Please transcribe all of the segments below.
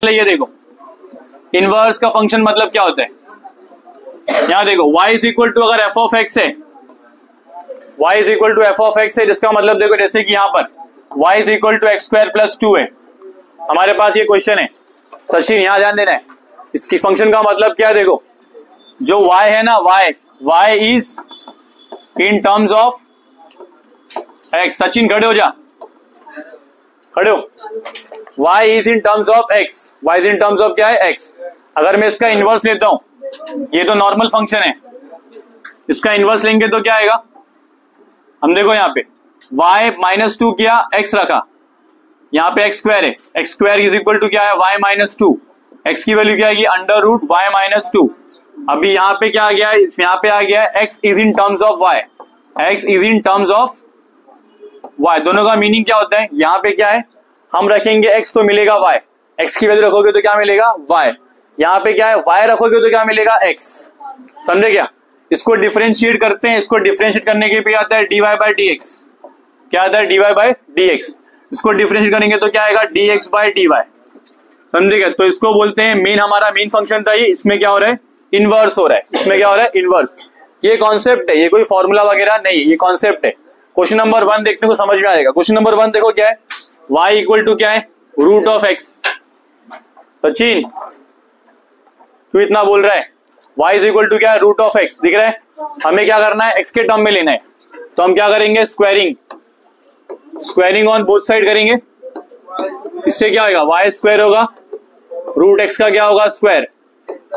ये देखो इनवर्स का फंक्शन मतलब क्या होता है। यहां देखो y इज इक्वल टू अगर f ऑफ x है, y is equal to f of x है, जिसका मतलब देखो जैसे कि यहां पर y is equal to x square plus 2 है। हमारे पास ये क्वेश्चन है सचिन, यहां ध्यान देना है। इसकी फंक्शन का मतलब क्या है, देखो जो y है ना y is in terms of x। Sachin खड़े हो जा, खड़े हो। y is in terms of x, y is in terms of क्या है x। अगर मैं इसका इनवर्स लेता हूं, ये तो नॉर्मल फंक्शन है, इसका इनवर्स लेंगे तो क्या आएगा। हम देखो यहाँ पे y माइनस 2 किया, x रखा, यहाँ पे एक्स स्क्वायर है, x square is equal to क्या है y माइनस 2। x की वैल्यू क्या आएगी अंडर रूट y माइनस 2। अभी यहाँ पे क्या आ गया, यहाँ पे आ गया x is in terms of y, x is in terms of y। दोनों का मीनिंग क्या होता है, यहाँ पे क्या है हम रखेंगे x तो मिलेगा y, x की वैल्यू रखोगे तो क्या मिलेगा y। यहाँ पे क्या है y रखोगे तो क्या मिलेगा x। समझे क्या। इसको डिफरेंशिएट करते हैं, इसको डिफरेंशिएट करने के भी आता है dy बाई dx। क्या आता है dy बाई dx। इसको डिफरेंशिएट करेंगे तो क्या आएगा dx बाई dy। समझे क्या। तो इसको बोलते हैं मेन, हमारा मेन फंक्शन था ये, इसमें क्या हो रहा है इनवर्स हो रहा है। इसमें क्या हो रहा है इनवर्स। ये कॉन्सेप्ट है, ये कोई फॉर्मूला वगैरह नहीं, ये कॉन्सेप्ट है। क्वेश्चन नंबर 1 देखने को समझ में आएगा। क्वेश्चन नंबर 1 देखो क्या है, y इक्वल टू क्या है रूट ऑफ x। सचिन तू इतना बोल रहा है, y इज इक्वल टू क्या है रूट ऑफ x, दिख रहा है। हमें क्या करना है x के टर्म में लेना है, तो हम क्या करेंगे स्क्वायरिंग ऑन बोथ साइड करेंगे। इससे क्या होगा y स्क्वायर होगा, रूट x का क्या होगा square,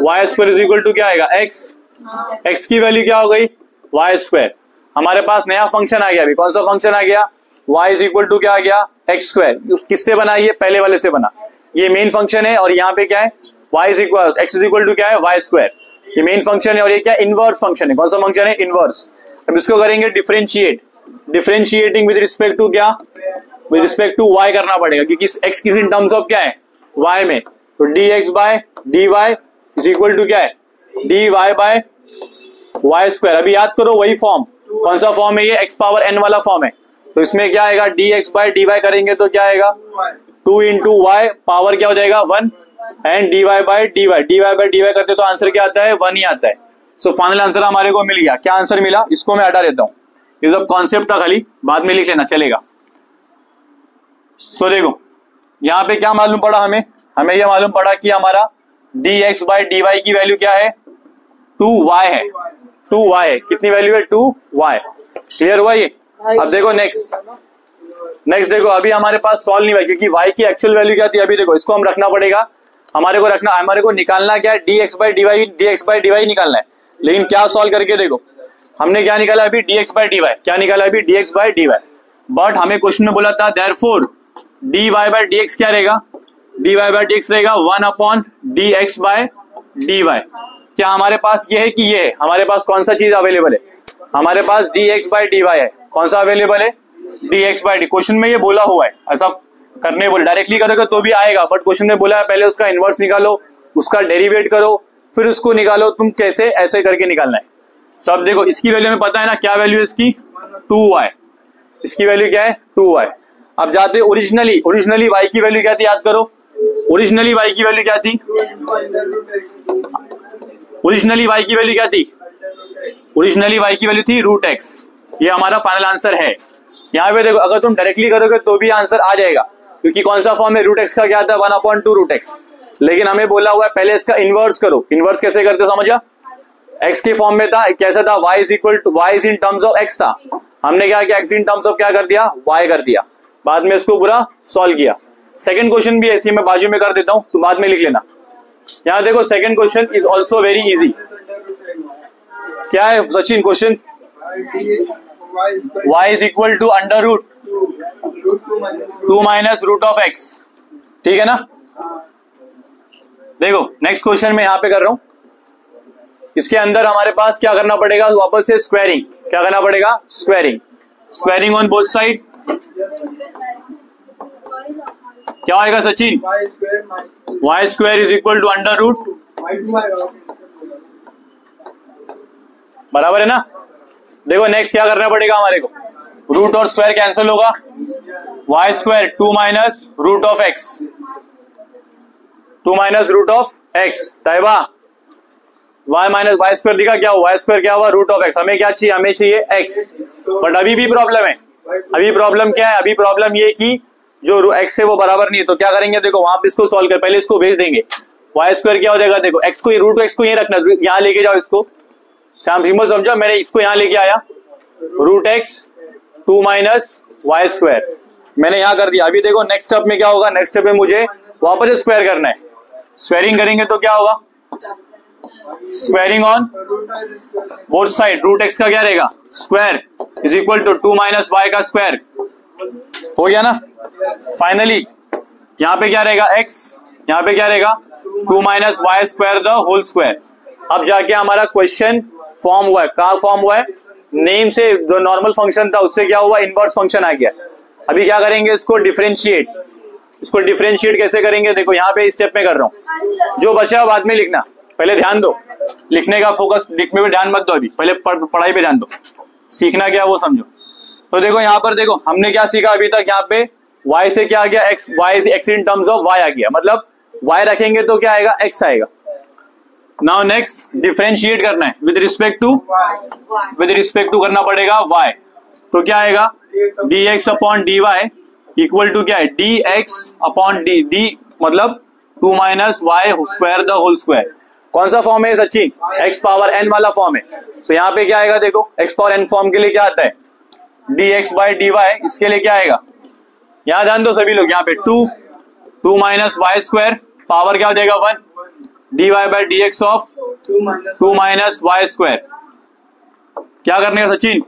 y square is equal to क्या आएगा x की वैल्यू क्या हो गई y स्क्वायर। हमारे पास नया फंक्शन आ गया, अभी कौन सा फंक्शन आ गया y इज इक्वल टू क्या आ गया एक्स स्क्वायर। किससे बना, ये पहले वाले से बना, ये मेन फंक्शन है। और यहाँ पे क्या है y is equal x is equal to क्या है y स्क्वायर, ये मेन फंक्शन है। और ये क्या इनवर्स फंक्शन है, कौन सा फंक्शन है इनवर्स। अब इसको करेंगे डिफरेंशिएटिंग विद रिस्पेक्ट टू क्या, विद रिस्पेक्ट टू y करना पड़ेगा, क्योंकि x किस इन टर्म्स ऑफ क्या है y में। तो dx by dy is equal to क्या है dy बाय y स्क्वायर। अभी याद करो वही फॉर्म, कौन सा फॉर्म है ये x पावर n वाला फॉर्म है। तो इसमें क्या आएगा dx बाय dy करेंगे तो क्या आएगा 2 इंटू y, पावर क्या हो जाएगा 1, एंड dy बाय dy करते तो आंसर क्या आता है 1 ही आता है। सो फाइनल आंसर हमारे को मिल गया। क्या आंसर मिला, इसको मैं हटा देता हूं, ये सब कॉन्सेप्ट था, खाली बाद में लिख लेना चलेगा। सो देखो यहाँ पे क्या मालूम पड़ा हमें यह मालूम पड़ा कि हमारा dx बाय dy की वैल्यू क्या है 2y है, 2y है। कितनी वैल्यू है 2y। क्लियर हुआ ये। अब देखो नेक्स्ट देखो, अभी हमारे पास सॉल्व नहीं हुआ क्योंकि y की एक्चुअल वैल्यू क्या थी। अभी देखो इसको हम रखना पड़ेगा, हमारे को निकालना क्या है dx बाई dy निकालना है। लेकिन क्या सॉल्व करके देखो, हमने क्या निकाला अभी dx बाई dy, क्या निकाला अभी dx बाई dy। बट हमें क्वेश्चन में बोला था देयरफॉर dy बाई dx क्या रहेगा, dy बाई dx रहेगा 1 अपॉन dx बाय dy। क्या हमारे पास ये है कि ये है, हमारे पास कौन सा चीज अवेलेबल है, हमारे पास dx बाई dy है। कौन सा अवेलेबल है dx बाई dy। क्वेश्चन में ये बोला हुआ है, ऐसा करने बोले, डायरेक्टली करोगे तो भी आएगा, बट क्वेश्चन में बोला है पहले उसका इनवर्स निकालो, उसका डेरिवेट करो, फिर उसको निकालो। तुम कैसे ऐसे करके निकालना है सब। देखो इसकी वैल्यू में पता है ना, क्या वैल्यू है इसकी 2y, इसकी वैल्यू क्या है 2y। अब जाते ओरिजिनली y की वैल्यू क्या थी, याद करो ओरिजिनली y की वैल्यू क्या थी, ओरिजिनली y की वैल्यू क्या थी, ओरिजिनली y की वैल्यू थी रूट x। ये हमारा फाइनल आंसर है। यहाँ पे देखो अगर तुम डायरेक्टली करोगे तो भी आंसर आ जाएगा, क्योंकि कौन सा फॉर्म है रूट x का क्या था 1/2 रूट x। लेकिन हमें बोला हुआ है पहले इसका इनवर्स करो। इनवर्स कैसे करते समझा, x के फॉर्म में था, कैसा था y is equal to y is in terms of x था, हमने क्या किया x इन टर्म्स ऑफ क्या कर दिया y कर दिया, बाद में इसको पूरा सॉल्व किया। सेकंड क्वेश्चन भी ऐसे मैं बाजू में कर देता हूं, तो बाद में लिख लेना। यहाँ देखो second question is also very easy. क्या है Sachin question, y is equal to under root 2 minus root of x, ठीक है ना। देखो नेक्स्ट क्वेश्चन में यहाँ पे कर रहा हूं, इसके अंदर हमारे पास क्या करना पड़ेगा वापस से स्क्वायरिंग, क्या करना पड़ेगा स्क्वायरिंग ऑन बोथ साइड। क्या आएगा Sachin, y square is equal to under root, बराबर है ना। देखो नेक्स्ट क्या करना पड़ेगा हमारे को, रूट और स्क्वायर कैंसिल होगा, y square 2 minus root of x। 2 minus root of x. Taiba y minus y square दिखा क्या हुआ, वाई स्क्वायर क्या हुआ, रूट ऑफ एक्स। हमें क्या चाहिए, हमें चाहिए x। बट अभी भी प्रॉब्लम है। अभी प्रॉब्लम क्या है, अभी प्रॉब्लम ये कि जो x है वो बराबर नहीं है। तो क्या करेंगे, देखो वहां पे इसको सॉल्व कर, पहले इसको भेज देंगे। वाई स्क्वायर क्या हो जाएगा, देखो x को, रूट x को यही रखना, यहाँ लेके जाओ इसको, सिंपल समझो। मैंने इसको यहाँ लेके आया, root x 2 minus y square मैंने यहाँ कर दिया। अभी देखो नेक्स्ट स्टेप में क्या होगा, नेक्स्ट स्टेप में मुझे वापस स्क्वायर करना है। स्क्वायरिंग करेंगे तो क्या होगा, squaring on both side, root x का क्या रहेगा, square is equal to 2 minus y का स्क्वायर। हो गया ना। फाइनली यहाँ पे क्या रहेगा, x, यहाँ पे क्या रहेगा 2 minus y square the whole square. अब जाके हमारा क्वेश्चन फॉर्म हुआ है। कहाँ फॉर्म हुआ है, नेम से जो नॉर्मल फंक्शन था उससे क्या हुआ, इनवर्स फंक्शन आ गया। अभी क्या करेंगे, इसको डिफरेंशिएट। इसको डिफरेंशिएट कैसे करेंगे, देखो यहाँ पे स्टेप में कर रहा हूँ, जो बचा बाद में लिखना। पहले ध्यान दो, लिखने का फोकस, लिखने पे ध्यान मत दो, अभी पहले पढ़ाई पे ध्यान दो, सीखना क्या वो समझो। तो देखो यहाँ पर देखो हमने क्या सीखा अभी तक, यहाँ पे y से क्या आ गया, x, y x in terms of y आ गया, मतलब y रखेंगे तो क्या आएगा, x आएगा। नाउ नेक्स्ट डिफरेंशिएट करना है विद रिस्पेक्ट टू करना पड़ेगा y। तो क्या आएगा, dx upon dy equal to क्या है, dx अपॉन d मतलब 2 minus y square the whole square. कौन सा फॉर्म है सचिन, x पावर n वाला फॉर्म है। तो यहाँ पे क्या आएगा, देखो x पावर n फॉर्म के लिए क्या आता है, dx बाई dy, इसके लिए क्या आएगा, यहाँ ध्यान दो सभी लोग, यहाँ पे 2 माइनस वाई स्क्वायर पावर क्या हो जाएगा 1, dy by dx of 2 minus y square. क्या करने का सचिन,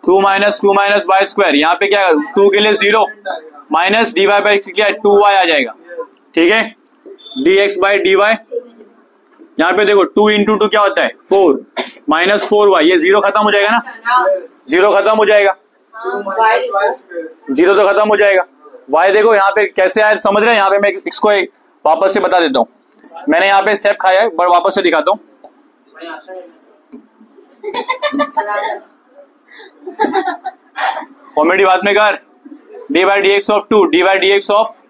2 माइनस वाई स्क्वायर, यहाँ पे क्या 2 के लिए 0 माइनस dy बाई क्या 2y आ जाएगा, ठीक है, dx बाई dy। यहाँ पे देखो 2 इंटू 2 क्या होता है 4 माइनस 4y, ये 0 खत्म हो जाएगा ना, 0 खत्म हो जाएगा, 0 तो खत्म हो जाएगा। y देखो यहाँ पे कैसे आया समझ रहे हैं, यहाँ पे मैं इसको एक वापस से बता देता हूँ। मैंने यहाँ पे स्टेप खाया है बट वापस से दिखाता हूँ। कॉमेडी बाद में कर, d by d x of 2 d by d x of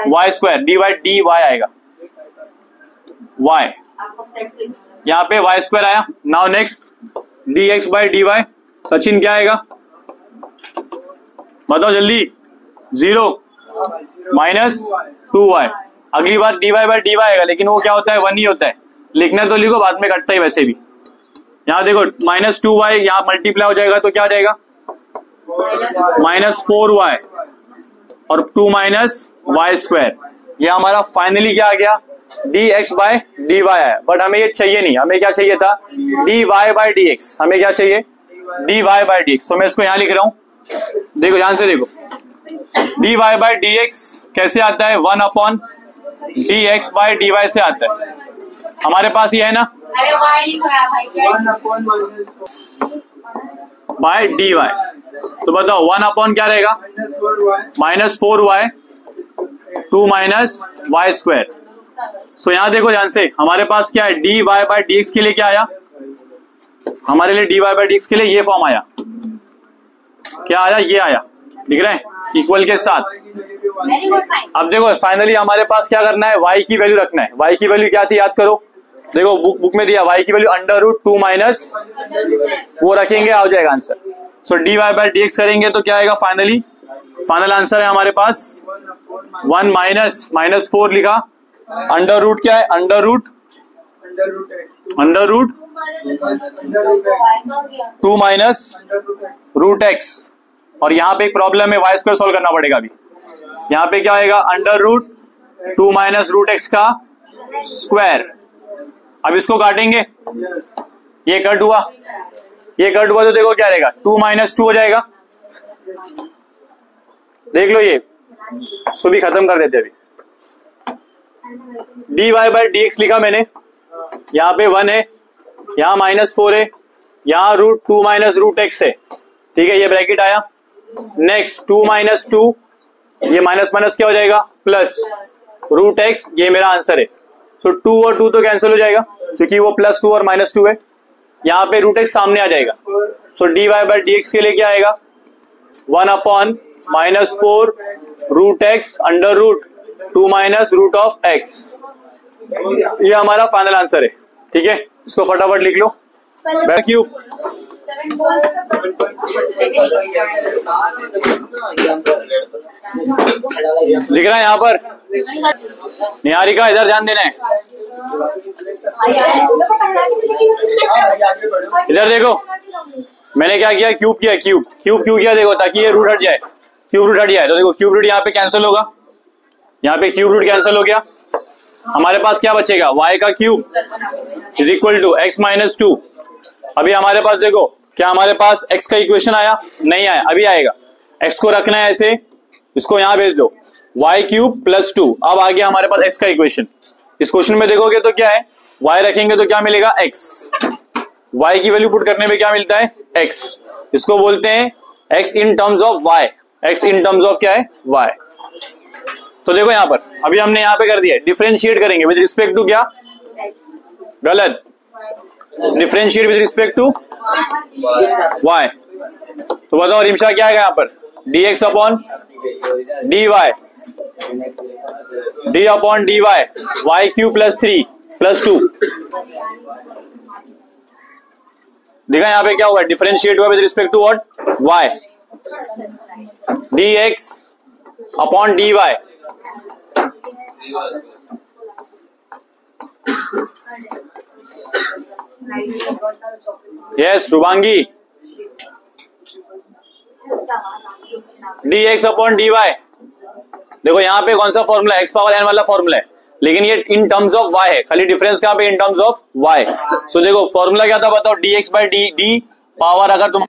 y square, d by d y आएगा, वाई यहाँ पे वाई स्क्वायर आया। Now next d x by d y, Sachin क्या आएगा बताओ जल्दी, 0 माइनस 2y। अगली बार dy बाई dy आएगा, लेकिन वो क्या होता है 1 ही होता है, लिखना तो लिखो, बाद में कटता है वैसे भी। यहाँ देखो माइनस 2y यहाँ मल्टीप्लाई हो जाएगा तो क्या हो जाएगा माइनस 4y और 2 माइनस वाई स्क्वायर। ये हमारा फाइनली क्या आ गया, dx बाय dy आया। बट हमें ये चाहिए नहीं, हमें क्या चाहिए था dy बाय dx, हमें क्या चाहिए dy बाय dx। तो मैं इसको यहाँ लिख रहा हूँ, देखो ध्यान से देखो, dy बाय dx कैसे आता है 1 अपॉन dx बाय dy से आता है। हमारे पास ये है ना बाय dy, तो बताओ 1 अपॉन क्या रहेगा minus 4y 2 minus y square. So यहाँ देखो ध्यान से, हमारे पास क्या है dy बाय dx के लिए क्या आया, हमारे लिए dy बाय dx के लिए ये फॉर्म आया, क्या आया, ये आया, दिख रहा है इक्वल के साथ। अब देखो फाइनली हमारे पास क्या करना है, y की वैल्यू रखना है। y की वैल्यू क्या थी याद करो, देखो बुक में दिया y की वैल्यू अंडर रूट 2 माइनस वो रखेंगे, आ जाएगा answer. So dy by dx करेंगे तो क्या आएगा, फाइनल आंसर है हमारे पास 1 माइनस 4 लिखा, अंडर रूट क्या है under root 2 minus root x। और यहाँ पे एक प्रॉब्लम है, वाई स्क्वायर सोल्व करना पड़ेगा अभी। यहाँ पे क्या आएगा under root 2 minus root x का स्क्वायर। अब इसको काटेंगे, ये कट हुआ तो देखो क्या रहेगा 2 माइनस 2 हो जाएगा, देख लो ये, इसको भी खत्म कर देते अभी। dy बाय dx लिखा मैंने, यहाँ पे 1 है, यहाँ माइनस 4 है, यहाँ रूट 2 माइनस रूट एक्स है, ठीक है, ये ब्रैकेट आया। नेक्स्ट 2 माइनस 2, ये माइनस माइनस क्या हो जाएगा प्लस रूट एक्स, ये मेरा आंसर है। सो 2 और 2 तो कैंसिल हो जाएगा क्योंकि वो प्लस 2 और माइनस 2 है, यहाँ पे रूट एक्स सामने आ जाएगा। सो dy बाय dx के लिए क्या आएगा 1 upon minus 4 root x under root 2 minus root of x. ये हमारा फाइनल आंसर है। ठीक है, इसको फटाफट लिख लो। क्यूब लिख रहा है यहाँ पर। निहारिका इधर ध्यान देना है, इधर देखो। मैंने क्या किया, क्यूब किया। क्यूब क्यूब क्यों किया देखो, ताकि ये रूट हट जाए। क्यूब रूट हट जाए तो देखो क्यूब रूट यहाँ पे कैंसिल होगा, यहाँ पे क्यूब रूट कैंसिल हो गया। हमारे पास क्या बचेगा, y का cube is equal to x minus 2। अभी हमारे पास देखो, क्या हमारे पास x का इक्वेशन आया? नहीं आया, अभी आएगा। x को रखना है ऐसे, इसको यहां भेज दो, y क्यूब प्लस 2। अब आ गया हमारे पास x का इक्वेशन। इस क्वेश्चन में देखोगे तो क्या है, y रखेंगे तो क्या मिलेगा, x। y की वैल्यू पुट करने में क्या मिलता है, x। इसको बोलते हैं x in terms of y। x in terms of क्या है, y। तो देखो यहां पर अभी हमने यहां पे कर दिया, डिफरेंशिएट करेंगे विद रिस्पेक्ट टू क्या, गलत, differentiate with respect to y। तो बताओ रिमशा क्या आएगा यहाँ पर, dx upon dy, d upon dy, y cube plus 3 plus 2। देखा यहाँ पे क्या हुआ, डिफरेंशिएट हुआ with respect to what, y, dx upon dy। Yes Rubangi, dx upon dy। देखो यहाँ पे कौन सा फॉर्मूला, x पावर n वाला फॉर्मूला है, लेकिन ये इन टर्म्स ऑफ y है, खाली डिफरेंस कहाँ पे, इन टर्म्स ऑफ y। सो देखो फॉर्मूला क्या था बताओ, dx बाई डी पावर, अगर तुम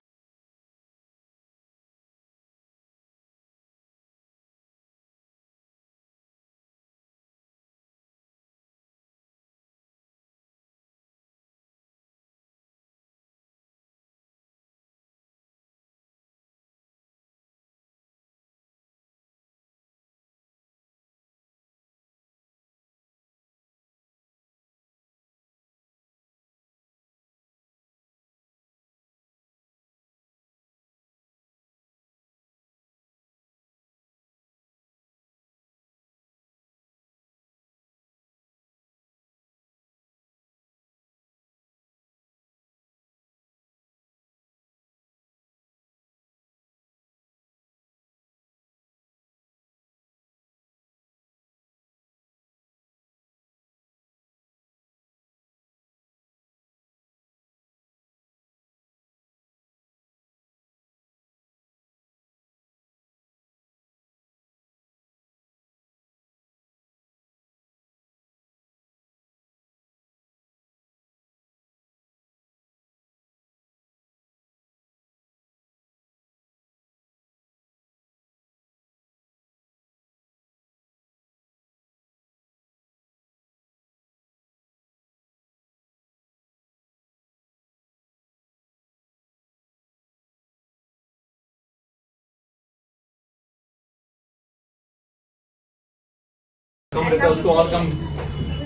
उसको और कम।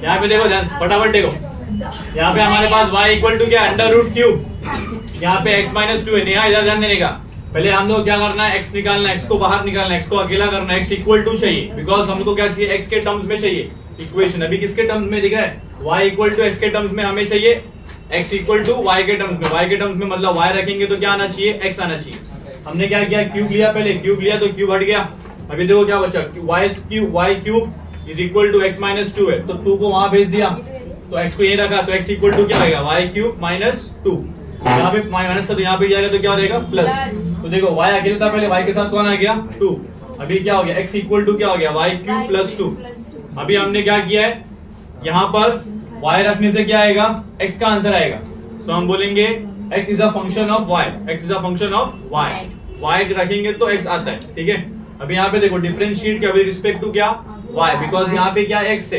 यहाँ पे देखो फटाफट देखो, यहाँ पे हमारे पास y इक्वल टू क्या, अंडर रूट क्यूब। यहाँ पे x माइनस 2 है, नेहा इधर ध्यान देने का। पहले हम लोग क्या करना है, x निकालना है, x को बाहर निकालना है, x को अकेला करना है, x इक्वल टू चाहिए, बिकॉज हमको क्या चाहिए, x के टर्म्स में चाहिए इक्वेशन। अभी किसके टर्म्स में दिख रहा है, y इक्वल टू x के टर्म्स में हमें चाहिए, x इक्वल टू y के टर्म्स में। y के टर्म्स में मतलब y रखेंगे तो क्या आना चाहिए, x आना चाहिए। हमने क्या किया, क्यूब लिया, पहले क्यूब लिया तो क्यूब हट गया। अभी देखो क्या बचा, y cube is equal to x minus 2 है, तो 2 को वहां भेज दिया, तो x को ये रखा, तो x इक्वल टू क्या आएगा, y क्यूब माइनस 2। यहाँ पे माइनस था तो यहाँ पे जाएगा तो क्या हो जाएगा, प्लस। तो देखो y अकेले था पहले, y के साथ कौन आ गया, 2। अभी क्या हो गया, x इक्वल टू क्या हो गया, y क्यूब प्लस 2। अभी हमने क्या किया है, यहाँ पर y रखने से क्या आएगा, x का आंसर आएगा। सो हम बोलेंगे x is a function of y, x is a function of y। y रखेंगे तो x आता है, ठीक है। अभी यहाँ पे देखो डिफरेंशिएट क्या, रिस्पेक्ट टू क्या, y, बिकॉज यहाँ पे क्या x से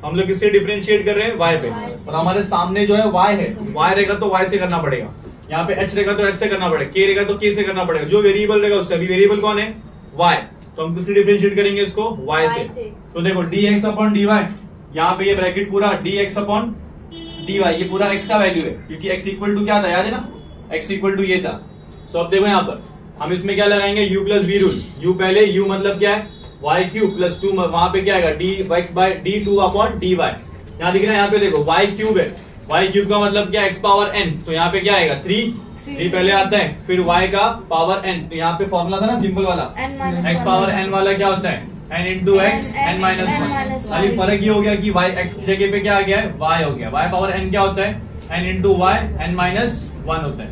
हम लोग इससे डिफरेंशिएट कर रहे हैं y पे, और हमारे सामने जो है y है, y रहेगा तो y से करना पड़ेगा, यहाँ पे h रहेगा तो h से करना पड़ेगा, k रहेगा तो k से करना पड़ेगा, जो वेरिएबल रहेगा उससे। अभी वेरिएबल कौन है, y, तो हम किससे डिफरेंशिएट करेंगे इसको, y से। तो देखो dx अपॉन dy, यहाँ पे ये ब्रैकेट पूरा dx अपॉन dy, ये पूरा x का वैल्यू है, क्योंकि x इक्वल टू क्या था, याद है ना, x इक्वल टू ये था। सो अब देखो यहाँ पर हम इसमें क्या लगाएंगे, u plus v rule. u पहले, u मतलब क्या है, वाई क्यूब प्लस 2, वहां पे क्या आएगा d x by d 2 upon d y. यहाँ दिख रहा है, यहाँ पे देखो वाई क्यूब है, वाई क्यूब का मतलब क्या एक्स पावर एन, तो यहाँ पे क्या आएगा 3 पहले आता है, फिर y का पावर n, तो यहाँ पे फॉर्मूला था ना सिंपल वाला, x पावर n वाला क्या होता है n into x n minus 1। खाली फर्क ये हो गया कि y x की जगह पे क्या आ गया है y हो गया, y पावर n क्या होता है n into y n minus 1 होता है।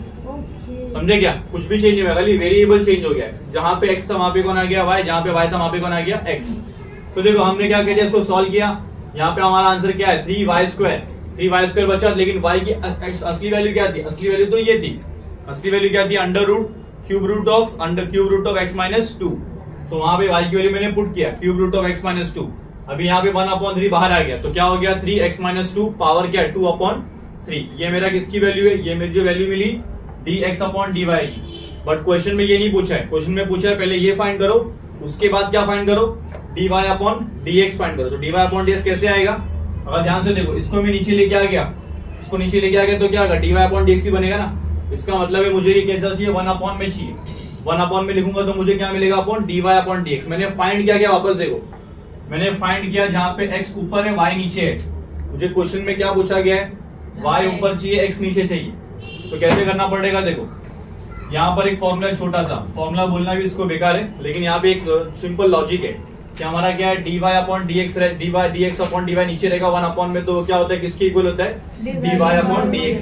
समझे क्या, कुछ भी चेंज नहीं हुआ, खाली वेरिएबल चेंज हो गया है। जहां पे x था वहां पे कौन आ गया y, जहां पे y था वहां पे कौन आ गया x। तो देखो हमने क्या किया, इसको सॉल्व किया, यहाँ पे हमारा आंसर क्या है 3y² बचा, लेकिन y की असली वैल्यू क्या थी, असली वैल्यू तो ये थी, असली वैल्यू क्या थी under cube root of x minus 2। तो वहां पे y की वैल्यू मैंने पुट किया cube root of x minus 2। अभी यहाँ पे 1/3 बाहर आ गया, तो क्या हो गया 3x माइनस 2 पावर क्या है 2/3। ये मेरा किसकी वैल्यू है, ये मेरी जो वैल्यू मिली dx अपॉन dy की। बट क्वेश्चन में ये नहीं पूछा है, क्वेश्चन में पूछा है पहले ये फाइंड करो, उसके बाद क्या फाइंड करो dy अपॉन dx फाइंड करो। तो dy अपॉन dx कैसे आएगा, अगर ध्यान से देखो, इसको मैं नीचे लेके आ गया, इसको नीचे लेके आ गया तो क्या होगा dy अपॉन dx ही बनेगा ना। इसका मतलब है मुझे ये कैसा चाहिए 1/में चाहिए, 1/ में लिखूंगा तो मुझे क्या मिलेगा अपॉन dy अपॉन dx। मैंने फाइंड किया क्या, वापस देखो मैंने फाइंड किया जहां पे x ऊपर है y नीचे है, मुझे क्वेश्चन में क्या पूछा गया है y ऊपर चाहिए x नीचे चाहिए। तो कैसे करना पड़ेगा, देखो यहाँ पर एक फॉर्मूला छोटा सा, फॉर्मूला बोलना भी इसको बेकार है, लेकिन यहाँ पे एक सिंपल लॉजिक है कि हमारा क्या है dy upon dx dx upon dy नीचे रहेगा 1/ में, तो क्या होता है किसके इक्वल होता है dy अपॉन dx।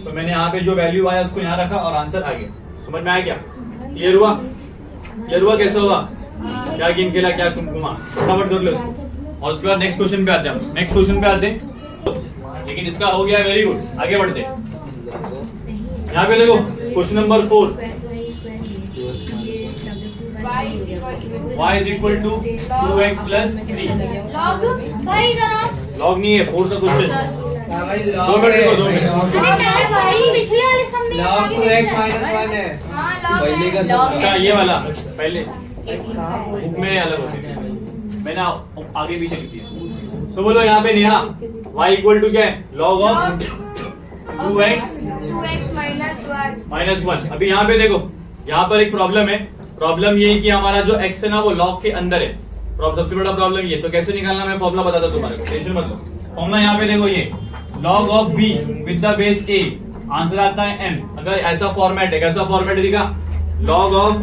तो मैंने यहाँ पे जो वैल्यू आया उसको यहाँ रखा और आंसर आ गया। समझ में आया क्या, क्लियर हुआ, क्लियर हुआ कैसे होगा, क्या गेम खेला क्या घुमा, फटाफट कर लो उसको। और उसके बाद नेक्स्ट क्वेश्चन पे आते हैं, नेक्स्ट क्वेश्चन पे आते हैं, लेकिन इसका हो गया वेरी गुड, आगे बढ़ते हैं। यहाँ पे देखो question number 4, y is equal to 2x plus 3। Log नहीं है, 4 का क्वेश्चन, 2 मिनट रुको, 2 मिनट। लॉग 2x माइनस 1 है पहले का, अच्छा ये वाला पहले बुक में अलग होते हैं, मैंने आगे पीछे लिखी है। तो बोलो यहाँ पे नेहा y इक्वल टू क्या है लॉग ऑफ 2x माइनस 1। अभी यहाँ पे देखो, यहाँ पर एक प्रॉब्लम है, प्रॉब्लम ये है कि हमारा जो x है ना वो लॉग के अंदर है, सबसे बड़ा प्रॉब्लम ये। तो कैसे निकालना, मैं फॉर्मूला बताता तुम्हारे को, टेंशन मत लो। फॉर्मूला यहाँ पे देखो, ये log of b with the base a, answer आता है m। अगर ऐसा फॉर्मेट है, कैसा फॉर्मेट दिखा, log of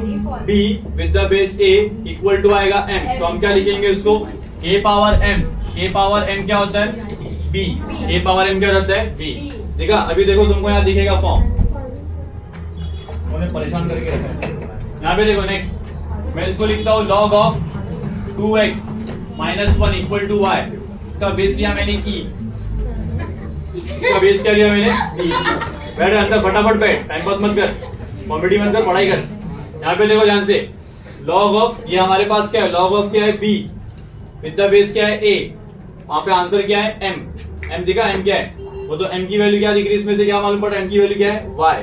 b with the base a equal to आएगा m। तो हम क्या लिखेंगे इसको a पावर m क्या होता है b, a पावर m क्या होता है b। देखा, अभी देखो तुमको यहाँ दिखेगा फॉर्म, उन्हें परेशान करके रखा है। यहाँ पे देखो नेक्स्ट, मैं इसको लिखता हूँ log of 2x minus 1 equal to y। इसका बेस लिया मैंने e, इसका बेस क्या लिया मैंने e। बैठ अंदर, फटाफट बैठ, टाइम पास मत कर, कॉमेडी मत कर, पढ़ाई कर। यहाँ पे देखो ध्यान से, लॉग ऑफ, ये हमारे पास क्या है लॉग ऑफ क्या है b विद द बेस क्या है a, वहां पे आंसर क्या है m दिखा, m क्या है वो, तो m की वैल्यू क्या दिख रही है, इसमें से क्या मालूम पड़ा m की वैल्यू क्या है y।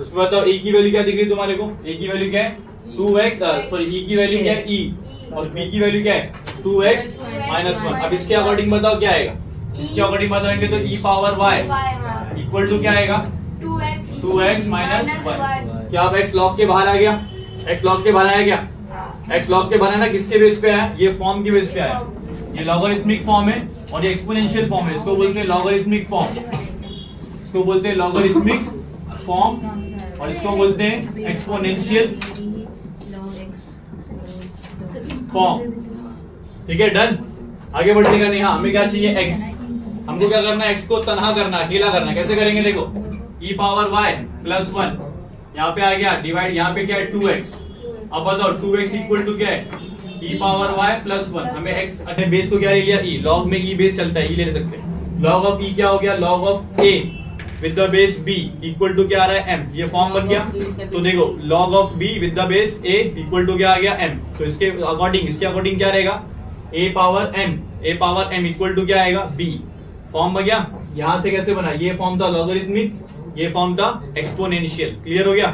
उसमें बताओ a की वैल्यू क्या दिख रही है तुम्हारे को, a की वैल्यू क्या है 2x, सॉरी e की वैल्यू क्या है e, और b की वैल्यू क्या है 2x माइनस 1। अब इसके अकॉर्डिंग बताओ क्या आएगा, इसके अकॉर्डिंग बताएंगे तो e power y equal to क्या आएगा 2x माइनस 1। क्या अब x लॉग के बाहर आ गया, x लॉग के बाहर आया क्या, x लॉग के बाहर है ना, किसके बेस पे आया, ये फॉर्म के बेस पे आया। ये लॉगरिथमिक फॉर्म है और ये एक्सपोनेंशियल फॉर्म है, इसको बोलते हैं लॉगरिथमिक फॉर्म, इसको बोलते हैं लॉगरिथमिक फॉर्म और इसको बोलते हैं एक्सपोनेंशियल फॉर्म। ठीक है, डन। आगे बढ़ने का नहीं, हाँ हमें क्या चाहिए x, हमको क्या करना है x को तनहा करना, अकेला करना। कैसे करेंगे देखो, e पावर y प्लस 1 यहाँ पे आ गया, डिवाइड यहाँ पे क्या है 2x। अब बताओ 2x इक्वल टू क्या है e पावर y प्लस 1। हमें x, अगर बेस को क्या ले लिया e, लॉग में e बेस चलता है, e ले सकते हैं। लॉग ऑफ e क्या हो गया log of a with the base b equal to क्या आ रहा है m, ये फॉर्म बन गया। तो देखो log of b with the base a equal to क्या आ गया m, तो इसके अकॉर्डिंग क्या रहेगा a power m equal to क्या आएगा b। फॉर्म बन गया। यहाँ से कैसे बना, ये फॉर्म था लॉगरिथमिक, ये फॉर्म था एक्सपोनेंशियल। क्लियर हो गया,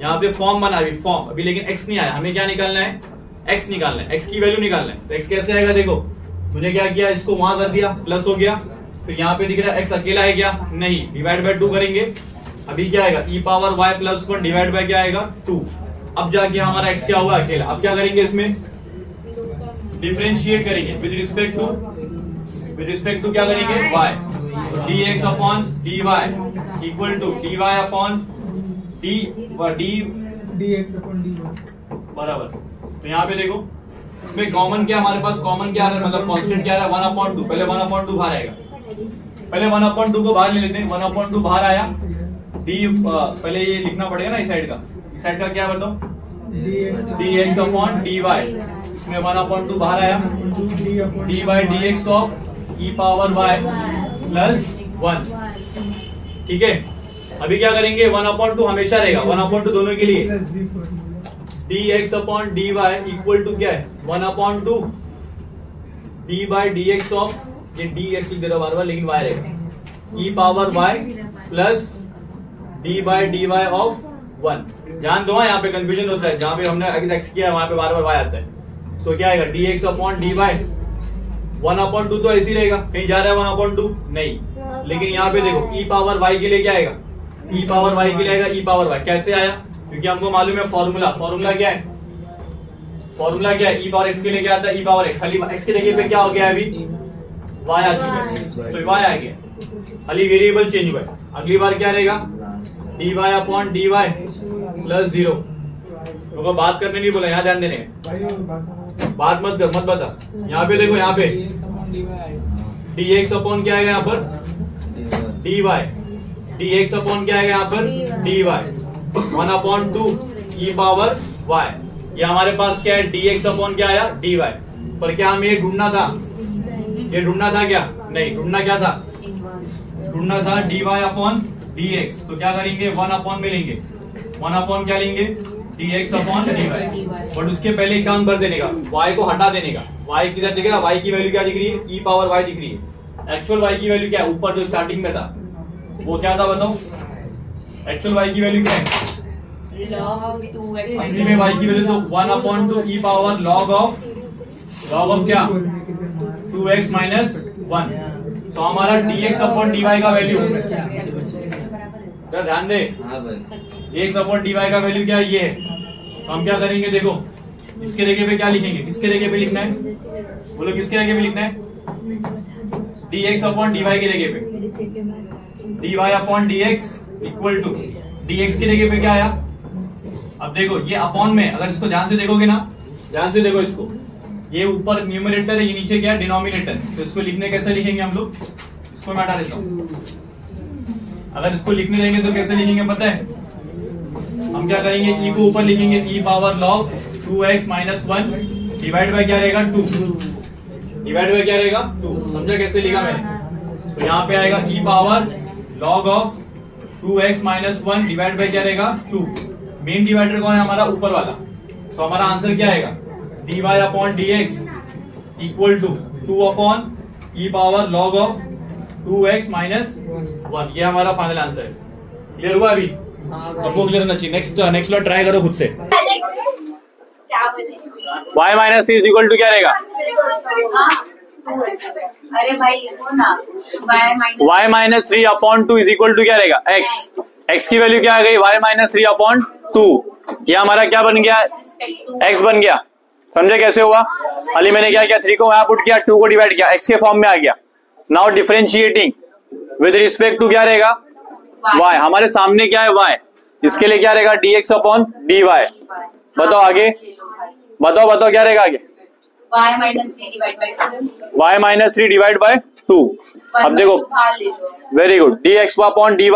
यहाँ पे फॉर्म बना अभी फॉर्म, अभी लेकिन x नहीं आया। हमें क्या निकालना है, x निकालना है, x की वैल्यू निकालना है। तो x कैसे आएगा, देखो मुझे क्या किया, इसको वहां कर दिया, प्लस हो गया, तो यहाँ पे दिख रहा है x अकेला है क्या, नहीं, डिवाइड बाय 2 करेंगे। अभी क्या आएगा e power y plus 1 divide by क्या आएगा 2। अब जाके हमारा x क्या हुआ अकेला। अब क्या करेंगे, इसमें डिफरेंशिएट करेंगे विद रिस्पेक्ट टू क्या करेंगे y, dx upon dy equal to dy upon dx upon dy बराबर। तो यहाँ पे देखो इसमें कॉमन क्या हमारे पास, कॉमन क्या आ रहा है, मतलब कांस्टेंट क्या आ रहा है 1/2। पहले 1/2 बाहर आएगा, पहले 1/2 को बाहर ले लेते हैं। 1/2 बाहर आया, d पहले ये लिखना पड़ेगा ना इस साइड का क्या बताओ, dx अपॉन dy। इसमें 1/2 बाहर आया, dy dx of e power y plus 1। ठीक है, अभी क्या करेंगे 1/2 हमेशा रहेगा, 1/2 दोनों के लिए। dx upon dy equal to क्या है 1/2 d बाई dx ऑफ, ये dx लिख दे रहा बार बार लेकिन y रहेगा, e power y plus d by dy of 1। ध्यान दो यहाँ पे कंफ्यूजन होता है, जहां पे हमने x किया वहां पे बार बार y आता है। सो क्या आएगा dx अपॉन dy 1/2 तो ऐसे ही रहेगा, कहीं जा रहा है 1/2 नहीं, लेकिन यहाँ पे देखो e पावर y के लिए क्या आएगा, e पावर y के लिए आएगा e पावर y। कैसे आया, क्योंकि हमको मालूम है फॉर्मूला क्या है, e पावर x के लिए क्या आता है e पावर x। खाली x के जगह पे क्या हो गया है अभी y आ चुका है, तो y आ गया, खाली वेरिएबल चेंज हुआ है। अगली बार क्या रहेगा dy अपॉन dy प्लस 0। तो बात करने नहीं बोला, यहाँ ध्यान देने, बात मत बता। यहाँ पे देखो, यहाँ पे dx अपॉन क्या आएगा यहाँ पर dy, dx अपॉन क्या आएगा यहाँ पर dy 1/2 e पावर y। ये हमारे पास क्या है dx अपॉन क्या आया dy। पर क्या हमें ये ढूंढना था क्या, नहीं ढूंढना क्या था, ढूंढना था dy अपॉन dx। तो क्या करेंगे 1/, में लेंगे 1/, क्या लेंगे dx अपॉन dy। बट उसके पहले एक काम कर देने का, y को हटा देने का। y किधर दिख रहा है, y की वैल्यू क्या दिख रही है e पावर y दिख रही है। एक्चुअल y की वैल्यू क्या है, ऊपर जो स्टार्टिंग में था वो क्या था बताओ, एक्चुअल y की वैल्यू क्या है, असली में y की वैल्यू तो 1/2 e पावर log ऑफ क्या 2x माइनस 1। तो हमारा dx अपॉन dy का वैल्यू, ध्यान दे, dx अपॉन dy का वैल्यू क्या है ये है। तो हम क्या करेंगे, देखो इसके जगह पे क्या लिखेंगे, किसके जगह पे लिखना है, बोलो किसके जगह पे लिखना है, dx अपॉन dy के जगह पे, dy upon dx equal to dx के जगह पे क्या आया। अब देखो ये अपॉन में, अगर इसको ध्यान से देखोगे ना, ध्यान से देखो इसको, ये ऊपर न्यूमरेटर है, ये नीचे क्या है डिनोमिनेटर। तो इसको लिखने कैसे लिखेंगे हम लोग, इसको मैं हटा देता हूँ। अगर इसको लिखने जाएंगे तो कैसे लिखेंगे पता है, हम क्या करेंगे e को ऊपर लिखेंगे e power log 2x minus 1 divide by क्या रहेगा 2, डिवाइड बाय क्या रहेगा 2। समझा कैसे लिखा मैंने, तो यहाँ पे आएगा e power log of 2x minus 1 divide by क्या रहेगा 2। मेन डिवाइडर कौन है हमारा, ऊपर वाला। तो हमारा आंसर क्या आएगा dy upon dx equal to 2 upon e power log of 2x minus 1। ये हमारा फाइनल आंसर है। क्लियर हुआ अभी, सबको क्लियर होना चाहिए। नेक्स्ट बार ट्राई करो खुद से। y minus c is equal to क्या रहेगा, अरे भाई वो ना y minus 3 upon 2 is equal to क्या रहेगा x की वैल्यू क्या आ गई y माइनस 3 अपॉन 2। ये हमारा क्या बन गया, x बन गया। समझे कैसे हुआ, अली मैंने क्या किया, 3 को वहां पुट किया, 2 को डिवाइड किया, x के फॉर्म में आ गया। Now differentiating with respect to क्या रहेगा y, हमारे सामने क्या है y, इसके लिए क्या रहेगा dx अपॉन dy। बताओ आगे, बताओ क्या रहेगा आगे, y minus 3 divide by 2, y minus 3 divide by 2। अब देखो very good, dx upon dy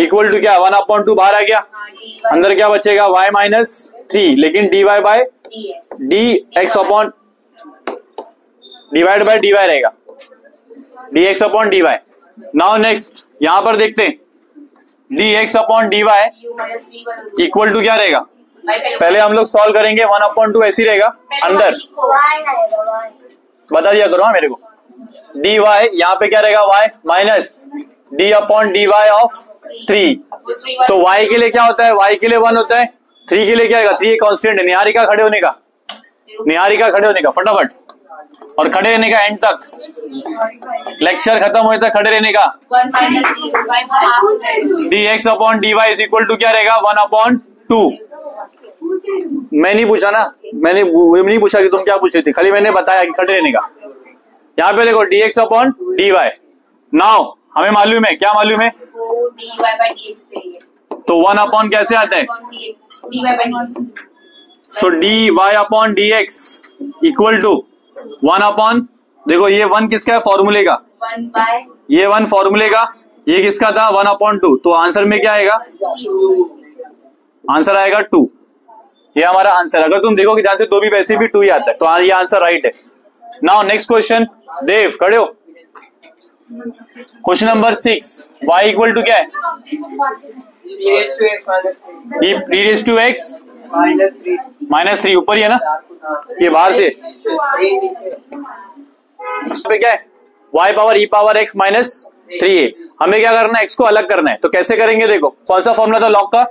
equal to क्या 1/2 बाहर आ गया, अंदर क्या बचेगा y माइनस 3, लेकिन dy by dx upon divide by dy रहेगा, dx upon dy। Now next यहां पर देखते हैं dx upon dy equal to क्या रहेगा, पहले हम लोग सॉल्व करेंगे 1/2 ऐसी रहेगा अंदर, बता दिया करो मेरे को। dy यहाँ पे क्या रहेगा y minus d upon dy of 3। तो y के लिए क्या होता है, y के लिए 1 होता है, 3 के लिए क्या आएगा, 3 कांस्टेंट है। निहारिका खड़े होने का फटाफट, और खड़े रहने का एंड तक, लेक्चर खत्म होने तक खड़े रहने का। dx upon dy is equal to क्या रहेगा 1/2। मैं नहीं पूछा ना, मैंने नहीं पूछा कि तुम क्या पूछ रही थी, खाली मैंने बताया कि खड़े रहने का। यहाँ पे देखो dx अपॉन dy। नाउ हमें मालूम है, क्या मालूम है, तो dy by dx चाहिए, तो 1 अपॉन कैसे आता है, dy by dx। So dy upon dx equal to 1 upon, देखो ये 1 किसका है, फॉर्मूले का, 1 by ये 1 फॉर्मूले का, ये किसका था 1 अपॉन 2, तो आंसर में क्या आएगा, आंसर आएगा 2। ये हमारा आंसर, अगर तुम देखो कि ध्यान से तो भी वैसे भी 2 ही आता है, तो ये आंसर राइट है। नाउ नेक्स्ट क्वेश्चन, देव खड़े हो। Question number 6, y equal to क्या है, e raised to x minus 3 e raise to x minus 3 ऊपर ही है ना, ये बाहर से नीचे पे क्या है, y power e power x minus 3a। हमें क्या करना है, x को अलग करना है, तो कैसे करेंगे, देखो कौन सा फॉर्मूला था लॉग का,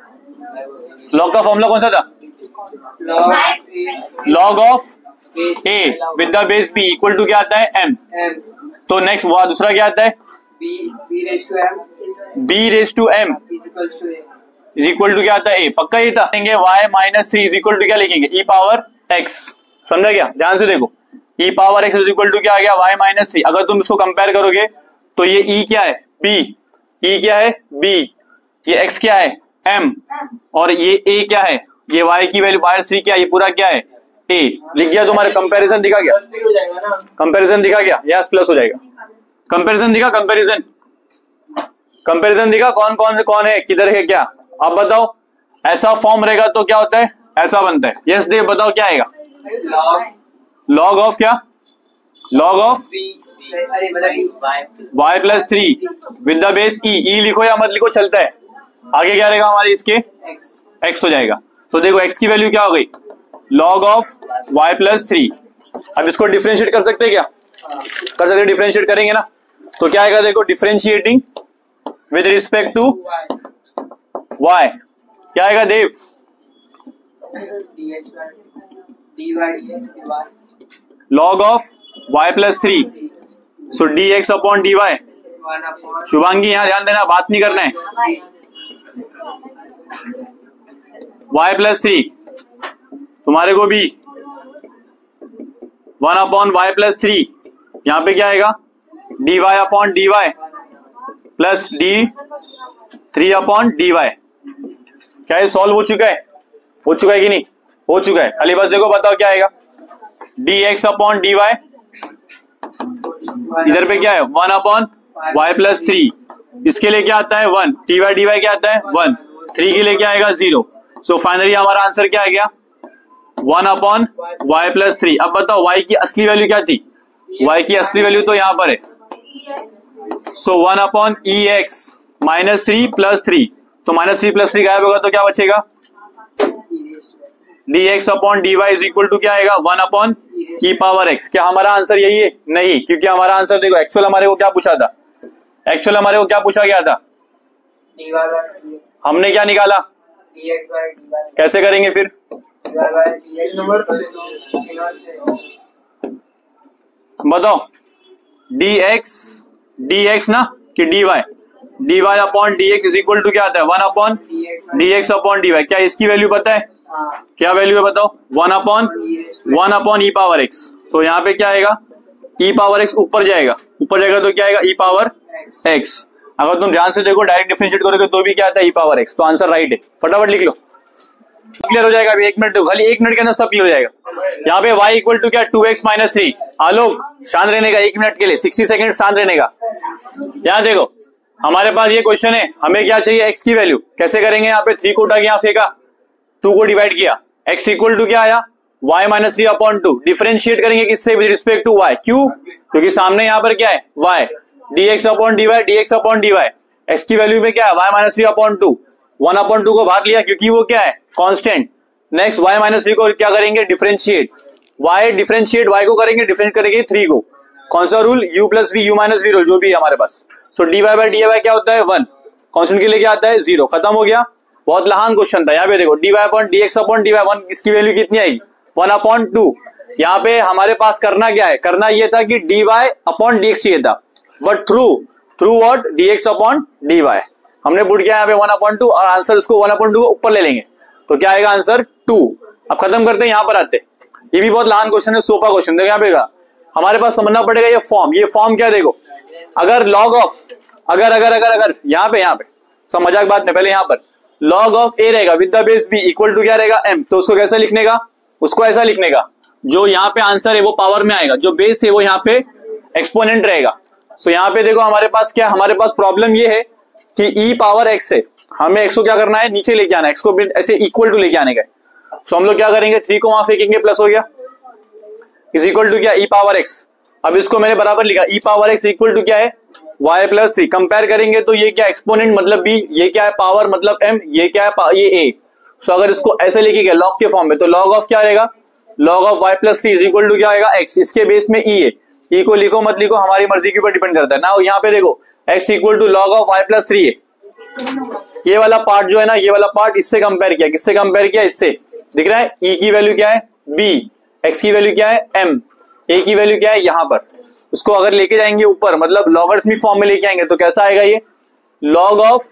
लॉग का फॉर्मूला कौन सा था, log of a with the base b equal to क्या आता है m। तो नेक्स्ट वो दूसरा क्या आता है, b raised to m b raise to m is equals to a। Is equal to क्या आता है a, पक्का ही था। y minus 3 is equal to क्या लिखेंगे, e पावर x। समझा क्या, ध्यान से देखो, e power x is equal to क्या आ गया, y माइनस 3। अगर तुम इसको कंपेयर करोगे तो ये e क्या है b, e क्या है b, ये x क्या है m, और ये a क्या है, ये y की वैल्यू y3 क्या है, ये पूरा क्या है a। लिख गया तुम्हारे, कंपैरिजन दिखा गया, प्लस 3 हो जाएगा ना, कंपैरिजन दिखा गया, यस प्लस हो जाएगा, कंपैरिजन दिखा, कंपैरिजन कंपैरिजन दिखा, कौन कौन कौन है किधर है क्या, आप बताओ। ऐसा फॉर्म रहेगा तो क्या होता है, ऐसा बनता है, यस देव बताओ क्या आएगा, log लॉग ऑफ क्या, लॉग ऑफ 3 अरे मतलब y plus 3 with the base e, e लिखो या मत लिखो चलता है। आगे क्या रहेगा हमारे इसके, x x हो जाएगा। तो देखो x की वैल्यू क्या हो गई, लॉग ऑफ y प्लस 3। अब इसको डिफरेंशिएट कर सकते हैं क्या, कर सकते, डिफरेंशिएट करेंगे ना, तो क्या आएगा, देखो differentiating with respect to y क्या आएगा देव, dx dy dx के बाद log of y plus 3, so dx upon dy। 1 upon Shubhangi यहाँ ध्यान देना, बात नहीं करना है, y प्लस 3 तुम्हारे को भी 1 अपॉन y प्लस 3, यहाँ पे क्या आएगा dy upon dy plus d3 upon dy। क्या ये सॉल्व हो चुका है, हो चुका है कि नहीं, हो चुका है। खाली बस देखो बताओ क्या आएगा, dx अपॉन dy, इधर पे क्या है 1 अपॉन y प्लस 3, इसके लिए क्या आता है 1, dy dy क्या आता है 1, 3 के लिए क्या आएगा 0। सो फाइनली हमारा आंसर क्या आ गया 1 अपॉन y प्लस 3। अब बताओ y की असली वैल्यू क्या थी, y की असली वैल्यू तो यहाँ पर है, सो 1 अपॉन ex माइनस 3 प्लस 3, तो माइनस 3 प्लस 3 गायब होगा तो क्या बचेगा, dx upon dy is equal to क्या आएगा 1 अपॉन e पावर x। क्या हमारा आंसर यही है, नहीं, क्योंकि हमारा आंसर देखो एक्चुअल हमारे को क्या पूछा था, एक्चुअल हमारे को क्या पूछा गया था, dy by dx हमने क्या निकाला, dx by dy कैसे करेंगे फिर, dy by dx नंबर तो बताओ dx ना कि dy upon dx is equal to क्या आता है 1 अपॉन dx अपॉन dy। क्या इसकी वैल्यू पता है, क्या वैल्यू है बताओ, 1 अपॉन e पावर x। सो यहाँ पे क्या आएगा e पावर x ऊपर जाएगा, ऊपर जाएगा तो क्या आएगा e पावर x। अगर तुम ध्यान से देखो डायरेक्ट डिफरेंशिएट करोगे तो भी क्या आता है e पावर x, तो आंसर राइट है। फटाफट लिख लो, क्लियर हो जाएगा। अभी 1 मिनट दो, खाली 1 मिनट के अंदर सब क्लियर हो जाएगा। यहाँ पे y इक्वल टू क्या 2x माइनस 3। आलोक शांत रहने का 1 मिनट के लिए, 60 सेकंड शांत रहने का। यहाँ देखो हमारे पास ये क्वेश्चन है, हमें क्या चाहिए x की वैल्यू, कैसे करेंगे, यहाँ पे 3 को उठा के यहाँ फेंका, 2 को डिवाइड किया, x इक्वल टू क्या आया y माइनस 3 अपॉन 2। डिफरेंशिएट करेंगे किससे, विद रिस्पेक्ट टू y, क्यों, क्योंकि सामने यहाँ पर क्या है y, dx upon dy, x की वैल्यू में क्या है y माइनस 3 अपॉन 2, 1 अपॉन 2 को बाहर लिया क्योंकि वो क्या है कांस्टेंट। नेक्स्ट y माइनस 3 को क्या करेंगे डिफरेंशिएट, y डिफरेंशिएट y को करेंगे, डिफरेंशिएट करेंगे 3 को, कौन सा rule, u plus v, u minus v rule, जो भी है हमारे पास। सो dy बाय dy क्या होता है 1, कांस्टेंट के लिए क्या आता है 0, खत्म हो गया। बहुत लहान क्वेश्चन था। यहाँ पे देखो dy upon dx upon dy, 1 इसकी वैल्यू कितनी आएगी 1 अपॉन 2। यहाँ पे हमारे पास करना क्या है, करना ये था कि dy अपॉन dx चाहिए था, but through what dx upon dy हमने पुट किया यहाँ पे 1 अपॉन 2, और आंसर उसको 1 अपॉन 2 ऊपर ले लेंगे तो क्या आएगा आंसर 2। अब खत्म करते हैं, यहां पर आते हैं। ये भी बहुत लहान क्वेश्चन है, सोपा क्वेश्चन। देखो यहाँ पे का हमारे पास समझना पड़ेगा ये फॉर्म क्या, देखो अगर लॉग ऑफ अगर यहाँ पे सब मजाक बात में, पहले यहाँ पर लॉग ऑफ ए रहेगा with the base b equal to क्या रहेगा m, तो उसको कैसे लिखने का, उसको ऐसा लिखने का, जो यहाँ पे आंसर है वो पावर में आएगा, जो बेस है वो यहाँ पे एक्सपोनेंट रहेगा। सो यहाँ पे देखो हमारे पास क्या, हमारे पास प्रॉब्लम ये है कि e पावर x है, हमें x को क्या करना है, नीचे लेके आना है, x को ऐसे इक्वल टू लेके आने का। सो हम लोग क्या करेंगे, 3 को वहां फेंकेंगे, प्लस हो गया, इज इक्वल टू क्या, e पावर x। अब इसको मैंने बराबर लिखा, e power x equal to क्या है, y प्लस 3। कंपेयर करेंगे तो ये क्या एक्सपोनेंट मतलब b, ये क्या है पावर मतलब m, ये क्या है ये a। सो अगर इसको ऐसे लेके गया लॉग के फॉर्म में, तो लॉग ऑफ क्या रहेगा, log of y plus 3 is equal to क्या आएगा x। इसके बेस में e है, e को लिखो मत लिखो हमारी मर्जी के ऊपर डिपेंड करता है ना। यहाँ पे देखो x equal to log of y plus 3 है। ये वाला पार्ट जो है ना, ये वाला पार्ट इससे कंपेयर किया, किससे कंपेयर किया, इससे। दिख रहा है e की वैल्यू क्या है b, x की वैल्यू क्या है m, a की वैल्यू क्या है यहाँ पर। उसको अगर लेके जाएंगे ऊपर, मतलब लॉगरिथमिक फॉर्म में लेके आएंगे, तो कैसा आएगा ये, लॉग ऑफ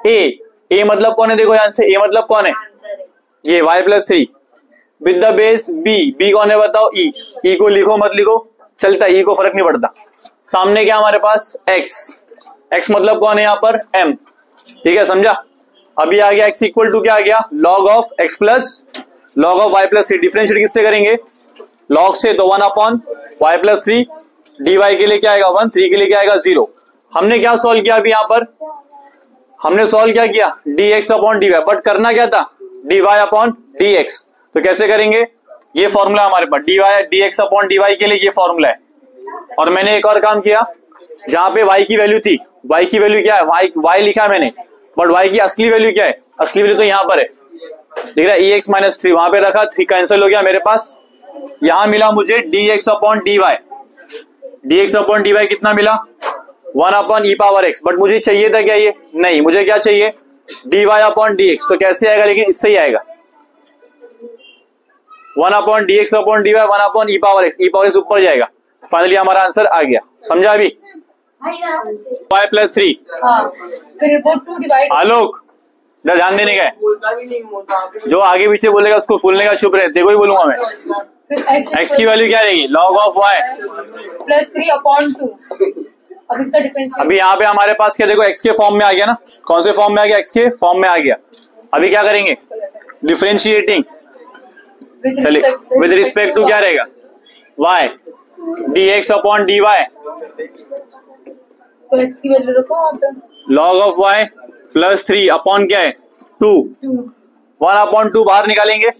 a मतलब कौन है, देखो यहां से a मतलब कौन है, ये y plus 3 with the base b कौन है बताओ, e को लिखो मत लिखो चलता है, e को फर्क नहीं पड़ता। सामने क्या हमारे पास x मतलब कौन है यहाँ पर m, ठीक है समझा। अभी आ गया x इक्वल टू क्या आ गया, log of x plus log of y plus 3। Differentiate किससे करेंगे, लॉग से, तो 1 अपॉन y प्लस 3, dy के लिए क्या आएगा 1, 3 के लिए क्या आएगा 0। हमने क्या सॉल्व किया अभी यहाँ पर, हमने सॉल्व क्या किया dx अपॉन dy, बट करना क्या था dy अपॉन dx। तो कैसे करेंगे, ये फॉर्मूला हमारे पास dx अपॉन dy के लिए ये फॉर्मूला है। और मैंने एक और काम किया, जहां पे y की वैल्यू थी, y की वैल्यू क्या है, y लिखा है मैंने, बट y की असली वैल्यू क्या है, असली वैल्यू तो यहाँ पर है, दिख रहा है ex माइनस 3, वहां पे रखा, 3 कैंसिल हो गया मेरे पास। यहां मिला मुझे dx upon dy, dx upon dy कितना मिला 1 upon e power x, but मुझे चाहिए था क्या ये, नहीं मुझे क्या चाहिए dy अपॉन dx। तो कैसे आएगा, लेकिन इससे ही आएगा, 1 upon dx upon dy 1 upon e power x ऊपर जाएगा। फाइनली हमारा आंसर आ गया, समझा अभी, y प्लस 3। फिर 2 डिवाइड, आलोक ध्यान देने का है, जो आगे पीछे बोलेगा उसको फूलने का चुप रहे, देखो ही बोलूंगा मैं। x की वैल्यू क्या रहेगी, log of y plus 3 upon 2। अब इसका डिफरेंशिएट, अभी यहाँ पे हमारे पास क्या, देखो x के फॉर्म में आ गया ना, कौन से फॉर्म में आ गया, x के फॉर्म में आ गया। अभी क्या करेंगे, डिफरेंशिएटिंग, चलिए विद रिस्पेक्ट टू क्या रहेगा y, dx अपॉन dy, तो x की वैल्यू रखो वहां पे, log of y plus 3 upon क्या है 2, 1 अपॉन 2 बाहर निकालेंगे,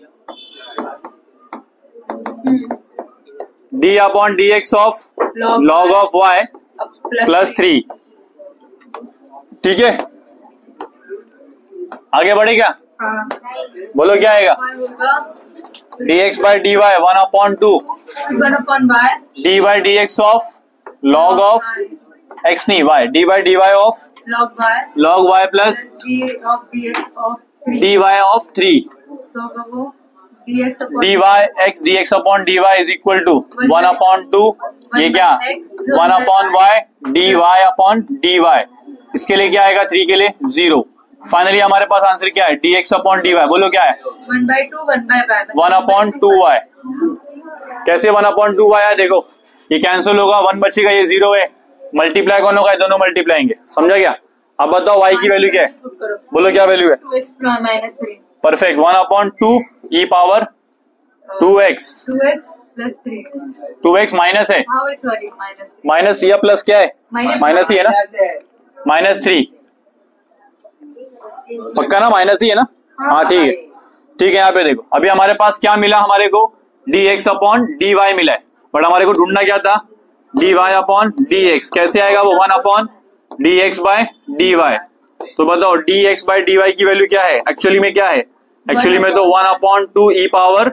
d upon dx of log of y plus 3, ठीक है। आगे बढ़े क्या, हाँ, बोलो क्या आएगा, dx by dy 1 upon 2 1 upon y, d by dx of log of x नहीं y, d by dy of log y plus d of dx of 3, dy of 3, तो वो dx upon dy dx upon dy is equal to 1 upon 2, ये क्या 1 upon y dy upon dy, इसके लिए क्या आएगा 3 के लिए 0। फाइनली हमारे पास आंसर क्या है, dx अपॉन dy, बोलो क्या है 1/2 1/y 1 अपॉन 2y। कैसे 1 अपॉन 2y है, देखो ये कैंसिल होगा, 1 बचेगा, ये 0 है, मल्टीप्लाई कौन होगा, दोनों मल्टीप्लाएंगे, समझा क्या। अब बताओ y की वैल्यू क्या है, बोलो क्या वैल्यू है, 2x minus 3, perfect, 1 upon 2 e power 2x 2x plus 3, 2x minus है, हाँ सॉरी minus 3, माइनस या प्लस क्या है, माइनस ही है ना, माइनस 3 पक्का ना, माइनस ही है ना, हाँ ठीक है, ठीक है। यहाँ पे देखो अभी हमारे पास क्या मिला, हमारे को dx अपॉन dy मिला है, बट हमारे को ढूंढना क्या था, dy अपॉन dx, कैसे आएगा वो 1 अपॉन dx बाय dy। तो बताओ dx बाय dy की वैल्यू क्या है, एक्चुअली में क्या है, एक्चुअली में तो 1 upon 2 e power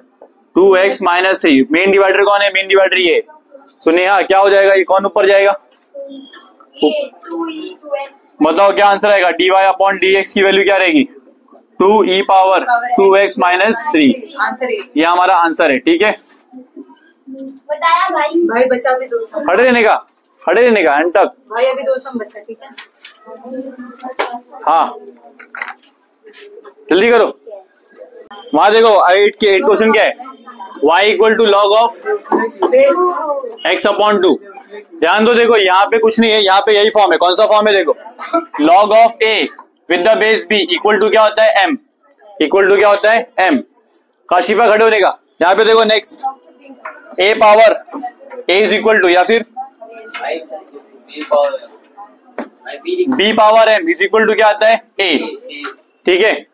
2x minus 3, main divider कौन है, मेन डिवाइडर ये। सो नेहा क्या हो जाएगा, ये कौन ऊपर जाएगा, ये 2e 2x, बताओ क्या आंसर आएगा, dy अपॉन dx की वैल्यू क्या रहेगी 2 e power 2x minus 3, answer ये हमारा आंसर है, ठीक है। बताया भाई बचा अभी 2 सम, खड़े रहने का एंड तक, भाई अभी 2 सम बचा, ठीक है, हाँ जल्दी करो। वहां देखो 8 क्वेश्चन क्या है, y equal to log of base 2 x upon 2। ध्यान दो, देखो यहाँ पे कुछ नहीं है, यहाँ पे यही फॉर्म है। कौन सा फॉर्म है देखो, log of a with the base b equal to क्या होता है m, इक्वल टू क्या होता है m। काशिफा खड़े होने का। यहाँ पे देखो next a power a is equal to, या फिर b power m is equal to क्या आता है a। ठीक है,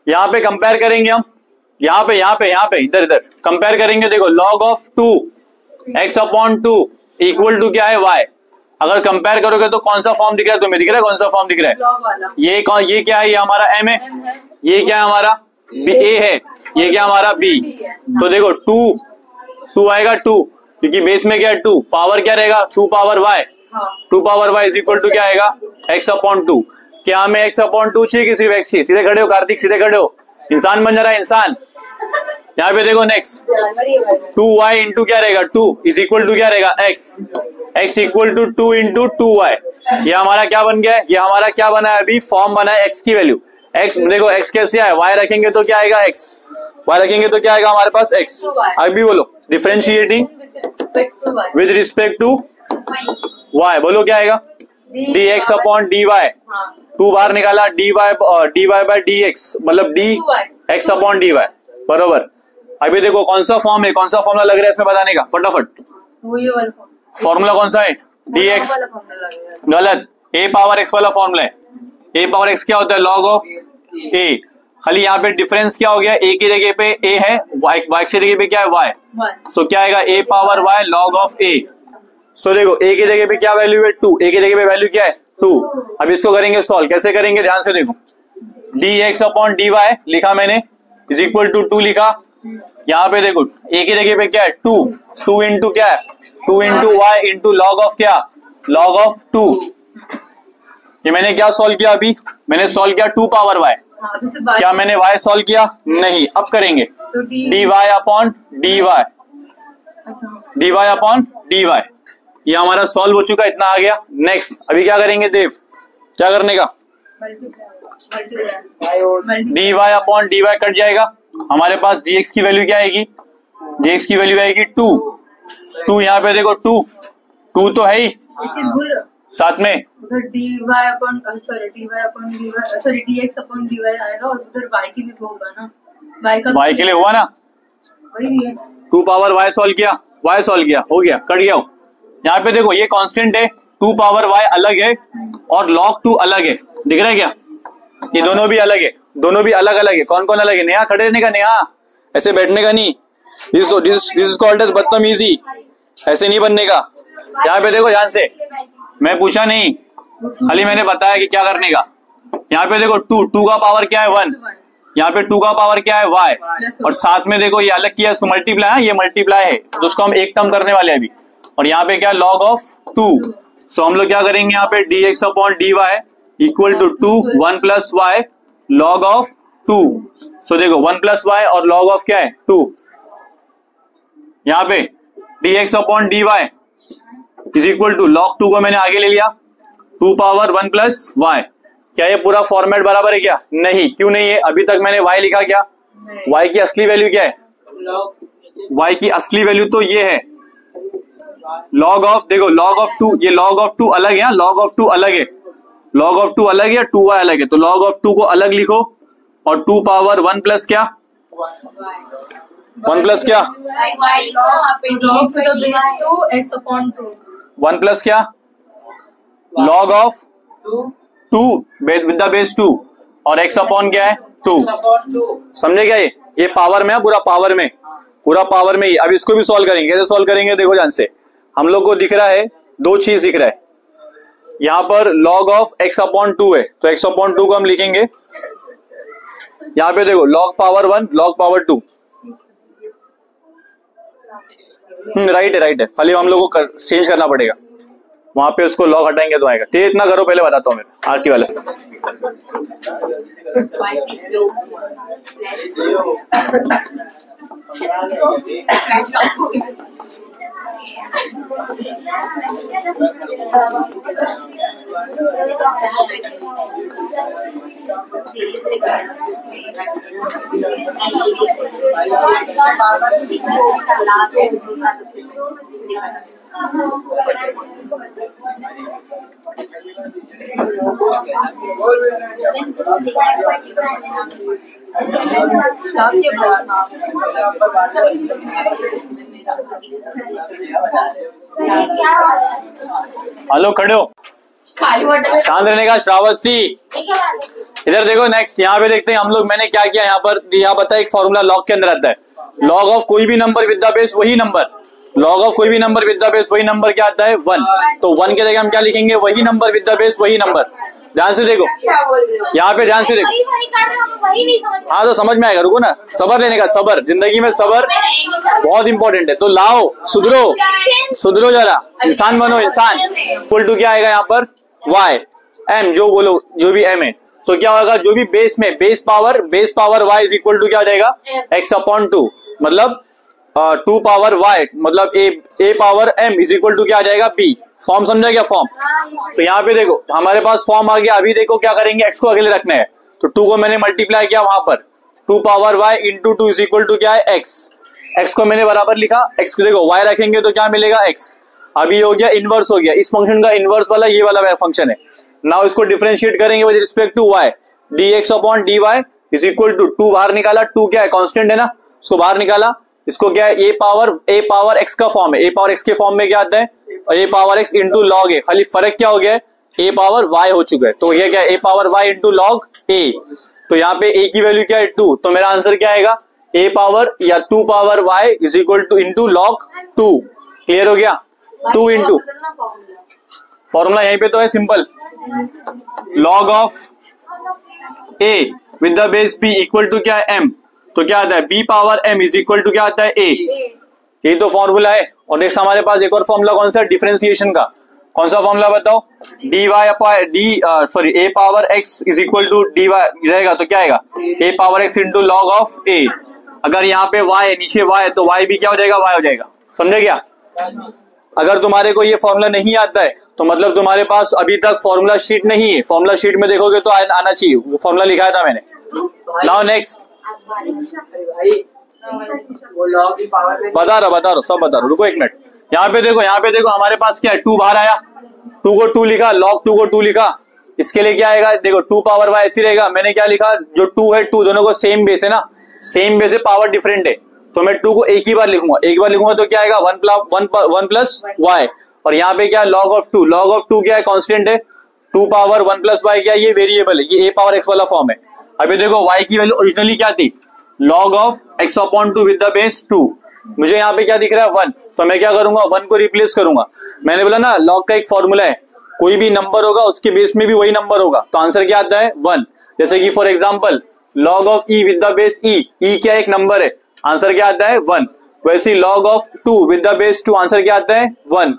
यहाँ पे कंपेयर करेंगे हम, यहाँ पे इधर कंपेयर करेंगे। देखो log of 2 x upon 2 equal to क्या है y। अगर कंपेयर करोगे तो कौन सा फॉर्म दिख रहा है तुम्हें, दिख रहा है कौन सा फॉर्म दिख रहा है, लॉग वाला ये क्या है, ये हमारा m है, m है, ये क्या है हमारा a है, ये क्या हमारा b। तो देखो 2 आएगा 2, क्योंकि बेस में क्या है 2, पावर क्या रहेगा 2 पावर y, हाँ 2 power y is equal to क्या आएगा x अपॉन 2। क्या हमें x अपॉन 2 चाहिए कि सिर्फ x चाहिए? सीधे खड़े हो कार्तिक, सीधे खड़े हो, इंसान बन जा रहा है इंसान। यहाँ पे देखो नेक्स्ट 2y इंटू क्या रहेगा 2 इज इक्वल टू क्या रहेगा x equal to 2 into 2y। ये हमारा क्या बन गया है, ये हमारा क्या बना है अभी, फॉर्म बना है x की वैल्यू। x देखो x कैसे आए, y रखेंगे तो क्या आएगा x, y रखेंगे तो क्या आएगा हमारे पास x। अभी बोलो differentiating with respect to y, बोलो क्या आएगा dx अपॉन dy, 2 बाहर निकाला dy बाय dx मतलब dx अपॉन dy बरोबर। अभी देखो कौन सा फॉर्म है, कौन सा फॉर्मूला लग रहा है इसमें बताने का फटाफट। फॉर्मूला कौन सा है dx, गलत, a पावर x वाला फॉर्मूला है। a पावर x क्या होता है लॉग ऑफ a। खाली यहाँ पे डिफरेंस क्या हो गया, a की जगह पे a है, y की जगह पे क्या है y, सो क्या आएगा a power y log of a। सो देखो a की जगह पे क्या वैल्यू है 2, a की जगह पे वैल्यू क्या है 2। अब इसको करेंगे सॉल्व, कैसे करेंगे ध्यान से देखो, dx अपॉन dy लिखा मैंने इज इक्वल टू 2 लिखा। यहाँ पे देखो a की जगह पे क्या है 2 इंटू क्या है 2 into y into log of क्या, लॉग ऑफ 2। ये मैंने क्या सॉल्व किया, अभी मैंने सॉल्व किया 2 पावर y। क्या मैंने y सॉल्व किया, नहीं। अब करेंगे dy upon dy, dy upon dy। ये हमारा सॉल्व हो चुका, इतना आ गया। नेक्स्ट अभी क्या करेंगे देव, क्या करने का, dy अपॉन dy कट जाएगा, हमारे पास dx की वैल्यू क्या आएगी, dx की वैल्यू आएगी 2। यहाँ पे देखो 2 तो है ही, साथ में उधर dx अपॉन dy आएगा और उधर y की भी होगा ना, y के लिए हुआ ना, वही है 2 पावर y सॉल्व किया, y सॉल्व किया, हो गया, कट गया। यहाँ पे देखो ये कांस्टेंट है, 2 पावर y अलग है और log 2 अलग है, दिख रहा है क्या, ये दोनों भी अलग है, दोनों भी अलग अलग है। कौन कौन अलग है, नेहा खड़े रहने का, नेहा ऐसे बैठने का नहीं, दिस इज कॉल्ड एज बदतमीजी, ऐसे नहीं बनने का। यहाँ पे देखो ध्यान से, मैं पूछा नहीं, खाली मैंने बताया कि क्या करने का। यहाँ पे देखो 2 का पावर क्या है 1, यहाँ पे 2 का पावर क्या है y, और साथ में देखो ये अलग किया, इसको मल्टीप्लाई है, ये मल्टीप्लाई है, तो उसको हम एक टर्म करने वाले हैं अभी। और यहाँ पे क्या log ऑफ 2, सो हम लोग क्या करेंगे यहाँ पे dx upon dy equal to 2 1 plus y log of 2। So देखो 1 प्लस y और log ऑफ क्या है 2। यहाँ पे dx upon dy is equal to log 2 को मैंने आगे ले लिया, 2 पावर 1 प्लस y। क्या ये पूरा फॉर्मेट बराबर है क्या, नहीं, क्यों नहीं है, अभी तक मैंने y लिखा क्या, y की असली वैल्यू क्या है, y की असली वैल्यू तो ये है log ऑफ, देखो log ऑफ 2, ये log ऑफ 2 अलग है, log ऑफ 2 अलग है, log ऑफ 2 अलग है, 2y अलग है, तो log ऑफ 2 को अलग लिखो और 2 पावर 1 प्लस क्या, 1 प्लस क्या, 1 प्लस क्या, log of 2 with the base 2 और x अपॉन क्या है 2। समझे क्या, ये पावर में है, पूरा पावर में, पूरा पावर में ही। अब इसको भी सॉल्व करेंगे, कैसे सॉल्व करेंगे देखो ध्यान से, हम लोग को दिख रहा है 2 चीज दिख रहा है, यहाँ पर log ऑफ x अपॉन 2 है, तो x अपॉन 2 को हम लिखेंगे, यहाँ पे देखो log power 1 log power 2, right है, खाली हम लोग को चेंज करना पड़ेगा, वहां पे उसको log हटाएंगे तो आएगा। ठीक है, इतना करो, पहले बताता हूँ मैं आरटी वाले हेलो, खड़े हो, शांत रहने का। श्रावस्ती, इधर देखो। नेक्स्ट यहाँ पे देखते हैं हम लोग, मैंने क्या किया यहाँ पर। यहाँ पता है एक फॉर्मूला लॉग के अंदर आता है, लॉग ऑफ कोई भी नंबर विद द बेस वही नंबर, लॉग ऑफ कोई भी नंबर विद द बेस वही नंबर क्या आता है 1। तो 1 के जगह हम क्या लिखेंगे, वही नंबर विद द बेस वही नंबर। ध्यान से देखो, यहाँ पे ध्यान से देखो। हाँ तो समझ में आएगा, रुको ना, सबर लेने का, सबर, जिंदगी में सबर बहुत इंपॉर्टेंट है। तो लाओ, सुधरो, सुधरो जरा, इंसान बनो, इंसान। इक्वल टू क्या आएगा यहाँ पर, y m, जो बोलो जो भी m है। तो क्या होगा, जो भी बेस में base power y is equal to क्या हो जाएगा x अपॉन 2, मतलब 2 पावर y, मतलब a power m is equal to क्या आ जाएगा b। फॉर्म समझा क्या, फॉर्म। तो यहाँ पे देखो हमारे पास फॉर्म आ गया। अभी देखो क्या करेंगे, x को अकेले रखना है, तो 2 को मैंने मल्टीप्लाई किया वहां पर, 2 power y into 2 is equal to क्या है x को मैंने बराबर लिखा, x को देखो y रखेंगे तो क्या मिलेगा x। अभी हो गया इनवर्स, हो गया इस फंक्शन का इनवर्स वाला, ये वाला फंक्शन है। नाउ इसको डिफरेंशिएट करेंगे with respect to y, dx upon dy is equal to 2 बाहर निकाला, 2 क्या है कांस्टेंट है ना, उसको बाहर निकाला। इसको क्या है, a पावर x का फॉर्म है, a पावर x के फॉर्म में क्या आता है, a power x into log a। खाली फर्क क्या हो गया है, a पावर y हो चुका है। तो ये क्या है, a power y into log a। तो यहाँ पे a की वैल्यू क्या है 2, तो मेरा आंसर क्या आएगा, a पावर या 2 power y is equal to into log 2। Clear हो गया, 2 इंटू फॉर्मूला यहीं पे तो है simple, log of a with the base b equal to क्या है m। तो क्या आता है, b power m is equal to क्या आता है a। ये तो फॉर्मूला है। और नेक्स्ट हमारे पास एक और फॉर्मूला कौन सा, डिफरेंशिएशन का। कौन सा फॉर्मूला बताओ, a power x is equal to dy रहेगा, तो क्या आएगा a power x into log of a। अगर यहाँ पे y है, नीचे y है, तो y भी क्या हो जाएगा, y हो जाएगा। समझे क्या। अगर तुम्हारे को ये फॉर्मूला नहीं आता है तो मतलब तुम्हारे पास अभी तक फॉर्मूला शीट नहीं है। फॉर्मूला शीट में देखोगे तो आना चाहिए, वो फॉर्मूला लिखाया था मैंने। नाउ नेक्स्ट, बता रहा सब बता रहा, रुको एक मिनट। यहाँ पे देखो हमारे पास क्या है, 2 बाहर आया, 2 को 2 लिखा, log 2 को 2 लिखा। इसके लिए क्या आएगा, देखो 2 पावर y ऐसी रहेगा। मैंने क्या लिखा, जो 2 है 2 दोनों को सेम बेस है ना, सेम बेस है, पावर डिफरेंट है, तो मैं 2 को एक ही बार लिखूंगा, तो क्या आएगा 1 प्लस y। और यहाँ पे क्या log ऑफ 2 क्या है, कांस्टेंट है, 2 पावर 1 प्लस y क्या है, ये वेरिएबल है, ये a पावर x वाला फॉर्म है। अभी देखो y की वैल्यू ओरिजिनली क्या थी, log of x upon 2 with the base 2। मुझे यहाँ पे क्या दिख रहा है 1, तो मैं क्या करूंगा 1 को रिप्लेस करूंगा। मैंने बोला ना log का एक फॉर्मूला है, कोई भी नंबर होगा उसके बेस में भी वही नंबर होगा, तो आंसर क्या आता है 1। जैसे कि for example log of e with the base e क्या एक नंबर है, आंसर क्या आता है 1। वैसे log of 2 with the base 2 answer क्या आता है 1।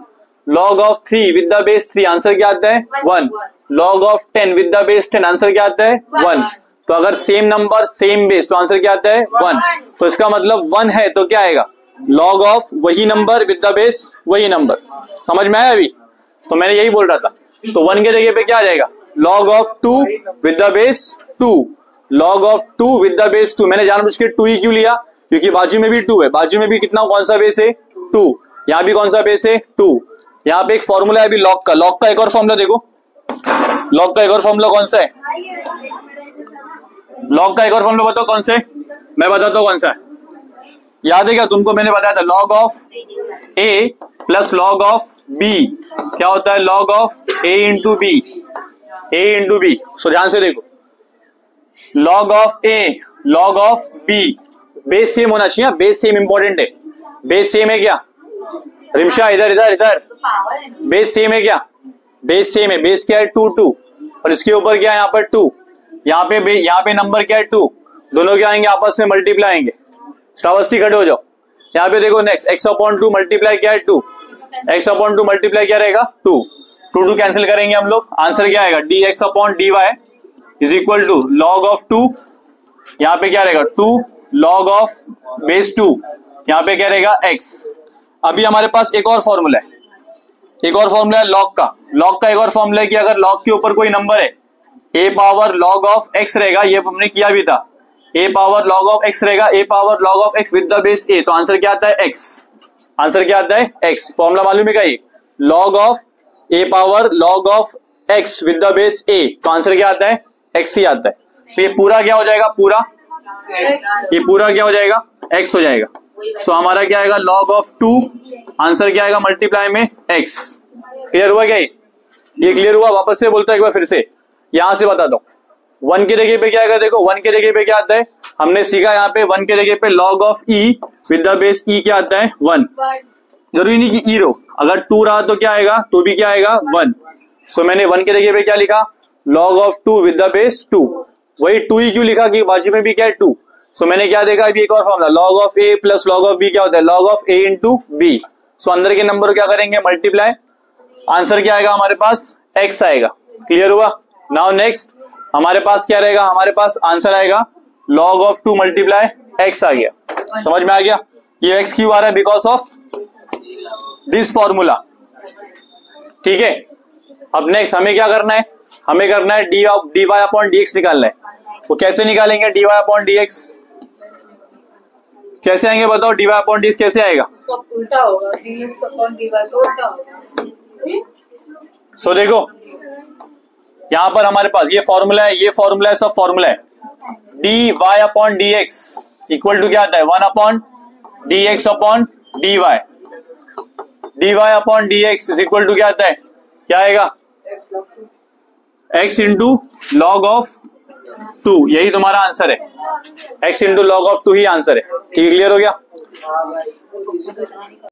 log of 3 with the base 3 answer क्या आता है 1। log of 10 with the base 10 answer क्या आता है 1। तो अगर सेम नंबर सेम बेस तो आंसर क्या आता है 1। तो इसका मतलब 1 है तो क्या आएगा, log ऑफ वही नंबर विद द बेस वही नंबर। समझ में आया अभी, तो मैंने यही बोल रहा था। तो 1 के जगह पे क्या आ जाएगा, log of 2 with the base 2, log of 2 with the base 2। मैंने जानबूझ के 2 ही क्यों लिया, क्योंकि बाजू में भी 2 है, बाजू में भी कितना कौन सा बेस है 2, यहाँ भी कौन सा बेस है 2। यहाँ पे एक फॉर्मूला है अभी log का एक और फॉर्मूला देखो, log का एक और फॉर्मूला कौन सा है, log का एक और फॉर्मूला बताओ कौन से, मैं बताता हूँ कौन सा है। याद है क्या तुमको, मैंने बताया था log of a plus log of b क्या होता है, log of a into b. So ध्यान से देखो, log of a log of b, base same होना चाहिए, बेस सेम इंपॉर्टेंट है। बेस सेम है क्या, रिमशा इधर बेस सेम है क्या, बेस सेम है। बेस क्या है 2 और इसके ऊपर क्या है यहाँ पर 2, यहाँ पे नंबर क्या है 2, दोनों क्या आएंगे आपस में मल्टीप्लाई आएंगे। श्रावस्ती खड़े हो जाओ। यहाँ पे देखो नेक्स्ट x अपॉन 2 मल्टीप्लाई क्या है 2, x अपॉन 2 मल्टीप्लाई क्या रहेगा 2 कैंसिल करेंगे हम लोग, आंसर क्या आएगा dx upon dy is equal to log of 2, यहाँ पे क्या रहेगा 2 log ऑफ बेस 2, यहाँ पे क्या रहेगा x। अभी हमारे पास एक और फॉर्मूला है, log का एक और फॉर्मूला है कि अगर log के ऊपर कोई नंबर है a power log of x रहेगा, ये हमने किया भी था, a power log of x रहेगा, a power log of x with the base a, तो आंसर क्या आता है एक्स, आंसर क्या आता है एक्स। फॉर्मूला मालूम है क्या, ये log of a power log of x with the base a, तो आंसर क्या आता है एक्स ही आता है। तो ये पूरा क्या हो जाएगा, पूरा ये पूरा क्या हो जाएगा एक्स हो जाएगा। सो हमारा क्या आएगा लॉग ऑफ 2, आंसर क्या आएगा मल्टीप्लाई में एक्स। क्लियर हुआ क्या, ये क्लियर हुआ। वापस से बोलता है एक बार फिर से, यहां से बता दो 1 के जगह पे क्या आएगा, देखो 1 के जगह पे क्या आता है, हमने सीखा यहाँ पे 1 के जगह पे log of e with the base e क्या आता है 1। जरूरी नहीं कि ई रो, अगर 2 रहा तो क्या आएगा, तो भी क्या आएगा 1। सो मैंने 1 के जगह पे क्या लिखा, log of 2 with the base 2। वही 2 ही क्यों लिखा कि बाजू में भी क्या है 2। सो मैंने क्या देखा अभी एक और formula, log of a plus log of b क्या होता है, log of a into b. So अंदर के नंबर को क्या करेंगे मल्टीप्लाई, आंसर क्या आएगा हमारे पास एक्स आएगा। क्लियर हुआ। नाउ नेक्स्ट हमारे पास क्या रहेगा, हमारे पास आंसर आएगा लॉग ऑफ 2 मल्टीप्लाई एक्स आ गया। समझ में आ गया, ये एक्स क्यों आ रहा है, बिकॉज ऑफ दिस फॉर्मूला। ठीक है, अब नेक्स्ट हमें क्या करना है, हमें करना है d y upon d x निकालना है। वो कैसे निकालेंगे d y upon d x, कैसे आएंगे बताओ, d y upon d x कैसे आएगा, उल्टा होगा, dx upon dy तो उल्टा होगा। सो देखो यहां पर हमारे पास ये फॉर्मूला है, ये फॉर्मूला है, सब फॉर्मूला है। D y upon d x equal to क्या आता है 1 upon d x upon d y. D y upon d x is equal to क्या आता है, क्या आएगा x इंटू लॉग ऑफ 2, यही तुम्हारा आंसर है, x into log of 2 he answer है। ठीक क्लियर हो गया।